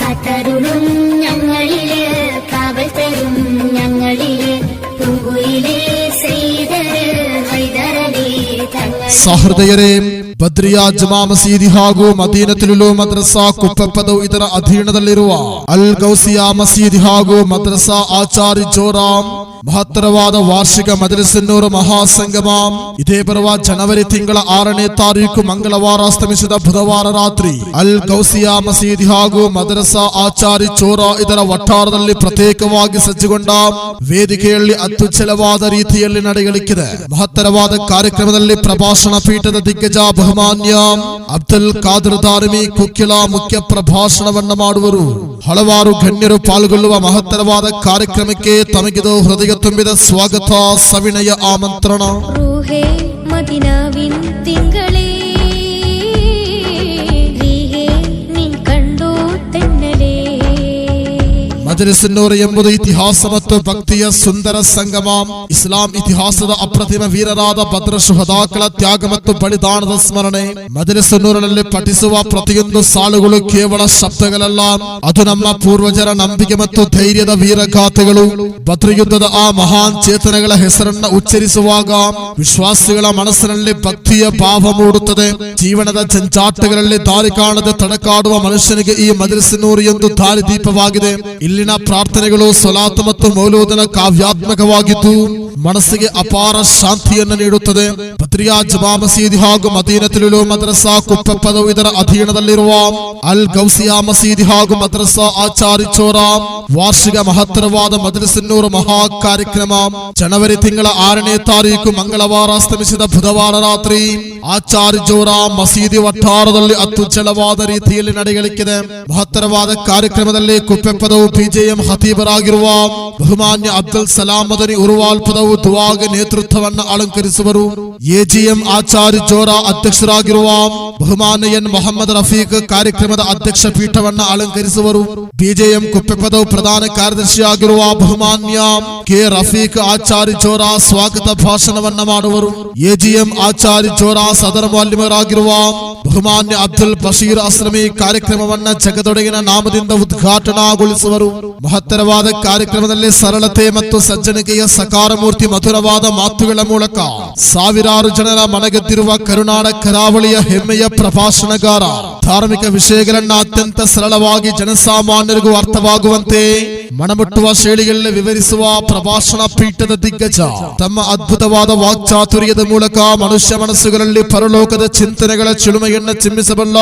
കാത്തരുളും ഞങ്ങളില് കാവൽ തരും ഞങ്ങളില് പൂങ്കുയിലേ സെയ്തര് ഹൈദരലി തങ്ങൾ. ಸಹೃದಯರೇ, ಬದ್ರಿಯಾ ಜಮಾ ಮಸೀದಿ ಹಾಗೂ ಮದೀನತುಲ್ ಮದ್ರಸಾ ಕುಪ್ಪಪ್ಪದ ಇದರ ಅಧೀನದಲ್ಲಿರುವ ಅಲ್ ಗೌಸಿಯಾ ಮಸೀದಿ ಹಾಗೂ ಮದ್ರಸಾ ಆಚಾರ್ಯ ಜೋರಾಮ್ ಮಹತ್ತರವಾದ ವಾರ್ಷಿಕ ಮಜಲಿಸ್ನೂರು ಮಹಾಸಂಗಮ ಇದೇ ಬರುವ ಜನವರಿ ತಿಂಗಳ 6ನೇ ತಾರೀಕು ಮಂಗಳವಾರ ಅಸ್ತಮಿಸಿದ ಬುಧವಾರ ರಾತ್ರಿ ಅಲ್ ಗೌಸಿಯಾ ಮಸೀದಿ ಹಾಗೂ ಮದ್ರಸಾ ಆಚಾರ್ಯ ಚೋರಾ ಇದರ ವಠಾರದಲ್ಲಿ ಪ್ರತ್ಯೇಕವಾಗಿ ಸಜ್ಜುಗೊಂಡ ವೇದಿಕೆಯಲ್ಲಿ ಅತ್ಯುಚ್ಚಲವಾದ ರೀತಿಯಲ್ಲಿ ನಡೆಯಲಿಕ್ಕಿದೆ. ಮಹತ್ತರವಾದ ಕಾರ್ಯಕ್ರಮದಲ್ಲಿ ಪ್ರಭಾಷಣ ಪೀಠದ ದಿಗ್ಗಜ ಬಹುಮಾನ್ಯ ಅಬ್ದುಲ್ ಖಾದರ್ ದಾರಿಮಿ ಕುಕ್ಕಿಲ ಮುಖ್ಯ ಪ್ರಭಾಷಣವನ್ನ ಮಾಡುವರು. ಹಲವಾರು ಗಣ್ಯರು ಪಾಲ್ಗೊಳ್ಳುವ ಮಹತ್ತರವಾದ ಕಾರ್ಯಕ್ರಮಕ್ಕೆ ತಮಗಿದು ಹೃದಯ ತುಂಬಿದ ಸ್ವಾಗತ, ಸವಿನಯ ಆಮಂತ್ರಣ. ರೂಹೇ ಮದಿನಾವಿನ್ ತಿಂಗಳೇ ನೀನ್ ಕಂಡು ತೆನ್ನಲೇ. ಮಜಲಿಸ್ನೂರು ಎಂಬುದು ಇತಿಹಾಸ ಮತ್ತು ಭಕ್ತಿಯ ಸುಂದರ ಸಂಗಮ. ಇಸ್ಲಾಂ ಇತಿಹಾಸದ ಅಪ್ರತಿಮ ವೀರರಾದ ಭದ್ರ ಶುಹದಾಗಳ ತ್ಯಾಗ ಮತ್ತು ಬಲಿದಾನದ ಸ್ಮರಣೆ. ಮಜಲಿಸ್ನೂರಿನಲ್ಲಿ ಪಠಿಸುವ ಪ್ರತಿಯೊಂದು ಸಾಲುಗಳು ಕೇವಲ ಶಬ್ದಗಳಲ್ಲ, ಅದು ನಮ್ಮ ಪೂರ್ವಜರ ನಂಬಿಕೆ ಮತ್ತು ಧೈರ್ಯದ ವೀರಗಾಥೆಗಳು. ಬದ್ರ ಯುದ್ಧದ ಆ ಮಹಾನ್ ಚೇತನಗಳ ಹೆಸರನ್ನ ಉಚ್ಚರಿಸುವಾಗ ವಿಶ್ವಾಸಿಗಳ ಮನಸ್ಸಿನಲ್ಲಿ ಭಕ್ತಿಯ ಭಾವ ಮೂಡುತ್ತದೆ. ಜೀವನದ ಜಂಜಾಟಗಳಲ್ಲಿ ದಾರಿ ಕಾಣದೆ ತಡಕಾಡುವ ಮನುಷ್ಯನಿಗೆ ಈ ಮಜಲಿಸ್ನೂರು ಎಂದು ದಾರಿದೀಪವಾಗಿದೆ. ಇಲ್ಲಿನ ಪ್ರಾರ್ಥನೆಗಳು ಸಲಾತ್ ಮತ್ತು ಮೌಲೂದನ ಕಾವ್ಯಾತ್ಮಕವಾಗಿದ್ದು ಮನಸ್ಸಿಗೆ ಅಪಾರ ಶಾಂತಿಯನ್ನು ನೀಡುತ್ತದೆ. ಬದ್ರಿಯಾ ಜಮಾ ಮಸೀದಿ ಹಾಗೂ ಮದೀನತುಲ್ ಮದ್ರಸಾ ಕುಪ್ಪಪ್ಪದ ಇದರ ಅಧೀನದಲ್ಲಿರುವ ಅಲ್ ಗೌಸಿಯಾ ಮಸೀದಿ ಹಾಗೂ ಮದ್ರಸಾ ಆಚಾರ್ಯ ಚೋರಾ ವಾರ್ಷಿಕ ಮಹತ್ತರವಾದ ಮಜಲಿಸ್ನೂರು ಮಹಾ ಕಾರ್ಯಕ್ರಮ ಜನವರಿ ತಿಂಗಳ 6ನೇ ತಾರೀಕು ಮಂಗಳವಾರ ಅಸ್ತಮಿಸಿದ ಬುಧವಾರ ರಾತ್ರಿ ಆಚಾರ್ಯ ಜೋರಾ ಮಸೀದಿ ವಠಾರದಲ್ಲಿ ಅತ್ಯುಚ್ಚಲವಾದ ರೀತಿಯಲ್ಲಿ ನಡೆಯಲಿಕ್ಕಿದೆ. ಮಹತ್ತರವಾದ ಕಾರ್ಯಕ್ರಮದಲ್ಲಿ ಕುಪ್ಪೆಪ್ಪದವು ಬಿಜೆಎಂ ಹತೀಬರಾಗಿರುವ ಬಹುಮಾನ್ಯ ಅಬ್ದುಲ್ ಸಲಾಂ ಮದನಿ ಉರುವಾಲ್ ಪದವು ದುವಾಗೆ ನೇತೃತ್ವವನ್ನು ಅಲಂಕರಿಸುವರು. ಎಜಿಎಂ ಆಚಾರ್ಯ ಜೋರಾ ಅಧ್ಯಕ್ಷರಾಗಿರುವ ಬಹುಮಾನ್ಯ ಎನ್ ಮೊಹಮ್ಮದ್ ರಫೀಕ್ ಕಾರ್ಯಕ್ರಮದ ಅಧ್ಯಕ್ಷ ಪೀಠವನ್ನು ಅಲಂಕರಿಸುವರು. ಬಿಜೆಎಂ ಕುಪ್ಪೆಪ್ಪದವು ಪ್ರಧಾನ ಕಾರ್ಯದರ್ಶಿಯಾಗಿರುವ ಬಹುಮಾನ್ಯ ಕೆ ರಫೀಕ್ ಆಚಾರ್ಯ ಜೋರಾ ಸ್ವಾಗತ ಭಾಷಣವನ್ನ ಮಾಡುವರು. ಎಜಿಎಂ ಆಚಾರ್ಯ ಜೋರಾ ಸದರ ಮುಅಲ್ಲಿಮರಾಗಿರುವ ಬಹುಮಾನ್ಯ ಅಬ್ದುಲ್ ಬಶೀರ್ ಅಸ್ಲಮಿ ಕಾರ್ಯಕ್ರಮವನ್ನ ಜಗದೊಡೆಗಿನ ನಾಮದಿಂದ ಉದ್ಘಾಟನಾಗೊಳಿಸುವರು. ಮಹತ್ತರವಾದ ಕಾರ್ಯಕ್ರಮದಲ್ಲಿ ಸರಳತೆ ಮತ್ತು ಸಜ್ಜನಿಕೆಯ ಸಕಾರ ಮೂರ್ತಿ ಮಧುರವಾದ ಮಾತುಗಳ ಮೂಲಕ ಸಾವಿರಾರು ಜನರ ಮನಗೆದ್ದಿರುವ ಕರುನಾಡ ಕರಾವಳಿಯ ಹೆಮ್ಮೆಯ ಪ್ರಭಾಷಣಗಾರ ಧಾರ್ಮಿಕ ವಿಷಯಗಳನ್ನ ಅತ್ಯಂತ ಸರಳವಾಗಿ ಜನಸಾಮಾನ್ಯರಿಗೂ ಅರ್ಥವಾಗುವಂತೆ ಮನಮುಟ್ಟುವ ಶೈಲಿಯಲ್ಲಿ ವಿವರಿಸುವ ಪ್ರಭಾಷಣ ಪೀಠದ ದಿಗ್ಗಜ ತಮ್ಮ ಅದ್ಭುತವಾದ ವಾಕ್ಚಾತುರ್ಯದ ಮೂಲಕ ಮನುಷ್ಯ ಮನಸ್ಸುಗಳಲ್ಲಿ ಪರಲೋಕದ ಚಿಂತನೆಗಳ ಚಿಲುಮೆಯನ್ನು ಚಿಮ್ಮಿಸಬಲ್ಲ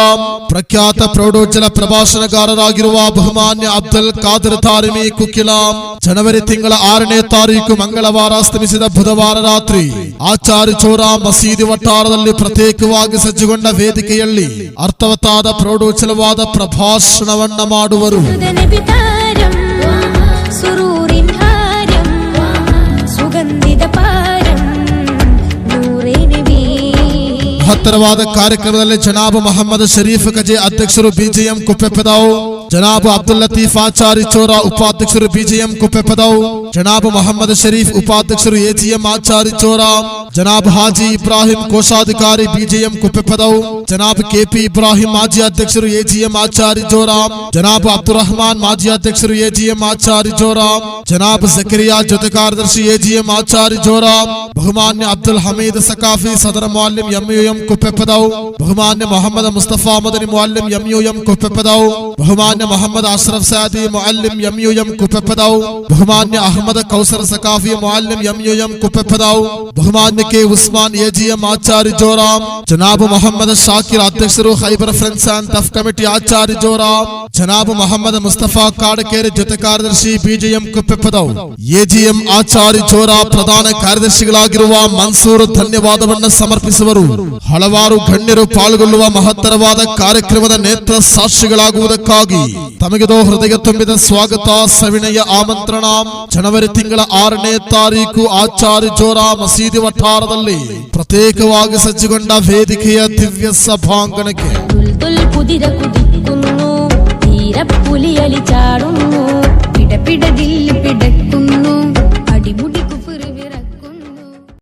ಪ್ರಖ್ಯಾತ ಪ್ರೌಢೋಜ್ಜಲ ಪ್ರಭಾಷಣಗಾರರಾಗಿರುವ ಬಹುಮಾನ್ಯ ಅಬ್ದುಲ್ ಖಾದರ್ ದಾರಿಮಿ ಕುಕ್ಕಿಲ ಜನವರಿ ತಿಂಗಳ 6ನೇ ತಾರೀಕು ಮಂಗಳವಾರ ಅಸ್ತಮಿಸಿದ ಬುಧವಾರ ರಾತ್ರಿ ಆಚಾರ್ಯ ಚೋರಾ ಮಸೀದಿ ವಠಾರದಲ್ಲಿ ಪ್ರತ್ಯೇಕವಾಗಿ ಸಜ್ಜುಗೊಂಡ ವೇದಿಕೆಯಲ್ಲಿ ಅರ್ಥವತ್ತಾದ ಪ್ರೌಢೋಜ್ಜಲವಾದ ಪ್ರಭಾಷಣವನ್ನ ಮಾಡುವರು. ಮಹತ್ತರವಾದ ಕಾರ್ಯಕ್ರಮದಲ್ಲಿ ಜನಾಬ್ ಮೊಹಮ್ಮದ್ ಶರೀಫ್ ಕಜೆ ಅಧ್ಯಕ್ಷರು ಬಿಜೆಎಂ ಕುಪ್ಪೆಪ್ಪದಾವು, ಜನಾಬ್ ಅಬ್ದುಲ್ ಲತೀಫ್ ಆಚಾರ್ಯ ಚೋರಾ ಉಪಾಧ್ಯಕ್ಷರು ಬಿಜೆಎಂ ಕುಪ್ಪೆಪ್ಪದಾವು, ಜನಾಬ್ ಮೊಹಮ್ಮದ್ ಶರೀಫ್ ಉಪಾಧ್ಯಕ್ಷರು ಎಜಿಎಂ ಆಚಾರ್ಯ ಚೋರಾ, ಜನಾಬ್ ಹಾಜಿ ಇಬ್ರಾಹಿಂ ಕೋಶಾಧಿಕಾರಿ ಬಿಜೆಎಂ ಕುಪ್ಪೆಪ್ಪದಾವು, ಜನಾಬ್ ಕೆಪಿ ಇಬ್ರಾಹಿಂ ಮಾಜಿ ಅಧ್ಯಕ್ಷರು ಎಜಿಎಂ ಆಚಾರ್ಯ ಜೋರಾ, ಜನಾಬ್ ಅಬ್ದುಲ್ ರಹಮಾನ್ ಮಾಜಿ ಅಧ್ಯಕ್ಷರು ಎಜಿಎಂ ಆಚಾರ್ಯ ಜೋರಾ, ಜನಾಬ್ ಜಕರಿಯಾ ಜೊತೆ ಕಾರ್ಯದರ್ಶಿ ಎಜಿಎಂ ಆಚಾರ್ಯ ಜೋರಾ, ಬಹುಮಾನ್ಯ ಅಬ್ದುಲ್ ಹಮೀದ್ ಸಕಾಫಿ ಸದರ ಮುಅಲ್ಲಿಂ ಎಂಯುಎಂ ಕುಪ್ಪೆಪ್ಪದಾವು, ಬಹುಮಾನ್ಯ ಮೊಹಮ್ಮದ್ ಮುಸ್ತಫಾ ಮದನಿ ಮುಅಲ್ಲಿಂ ಎಂಯುಎಂ ಕುಪ್ಪೆಪ್ಪದಾವು, ಬಹುಮಾನ್ಯ ಮೊಹಮ್ಮದ್ ಅಶ್ರಫ್ ಸಾದಿ ಮುಅಲ್ಲಿಂ ಎಂಯುಎಂ ಕುಪ್ಪೆಪ್ಪದಾವು, ಬಹುಮಾನ್ಯ ಅಹಮದ್ ಕೌಸರ್ ಸಕಾಫಿ ಮುಅಲ್ಲಿಂ ಎಂಯುಎಂ ಕುಪ್ಪೆಪ್ಪದಾವು, ಬಹುಮಾನ್ಯ ಕೆ ಉಸ್ಮಾನ್ ಎಜಿಎಂ ಆಚಾರ್ಯ ಜೋರಾ, ಜನಾಬ್ ಮೊಹಮ್ಮದ್ ಶಾಕಿರ್ ಅಧ್ಯಕ್ಷರು Khyber friends and tough committee Acharya ಜೋರಾ, ಜನಾಬ್ ಮೊಹಮ್ಮದ್ ಮುಸ್ತಫಾ ಕಾಡಕೇರಿ ಜೊತೆ ಕಾರ್ಯದರ್ಶಿ ಬಿಜೆಎಂ ಕುಪ್ಪೆಪ್ಪದಾವು, ಎಜಿಎಂ ಆಚಾರ್ಯ ಜೋರಾ ಪ್ರಧಾನ ಕಾರ್ಯದರ್ಶಿಗಳಾಗಿರುವ ಮನ್ಸೂರ್ ಧನ್ಯವಾದವನ್ನು ಸಮರ್ಪಿಸುವರು. ಹಲವಾರು ಗಣ್ಯರು ಪಾಲ್ಗೊಳ್ಳುವ ಮಹತ್ತರವಾದ ಕಾರ್ಯಕ್ರಮದ ನೇತ್ರ ಸಾಕ್ಷಿಗಳಾಗುವುದಕ್ಕಾಗಿ ತಮಗಿದು ಹೃದಯ ತುಂಬಿದ ಸ್ವಾಗತ, ಸವಿನಯ ಆಮಂತ್ರಣ. ಜನವರಿ ತಿಂಗಳ 6ನೇ ತಾರೀಕು ಆಚಾರ್ಯ ಜೋರಾ ಮಸೀದಿ ವಠಾರದಲ್ಲಿ ಪ್ರತ್ಯೇಕವಾಗಿ ಸಜ್ಜುಗೊಂಡ ವೇದಿಕೆಯ ದಿವ್ಯ ಸಭಾಂಗಣಕ್ಕೆ പുലിയലി ചാടുന്നു പിടപിടതിൽ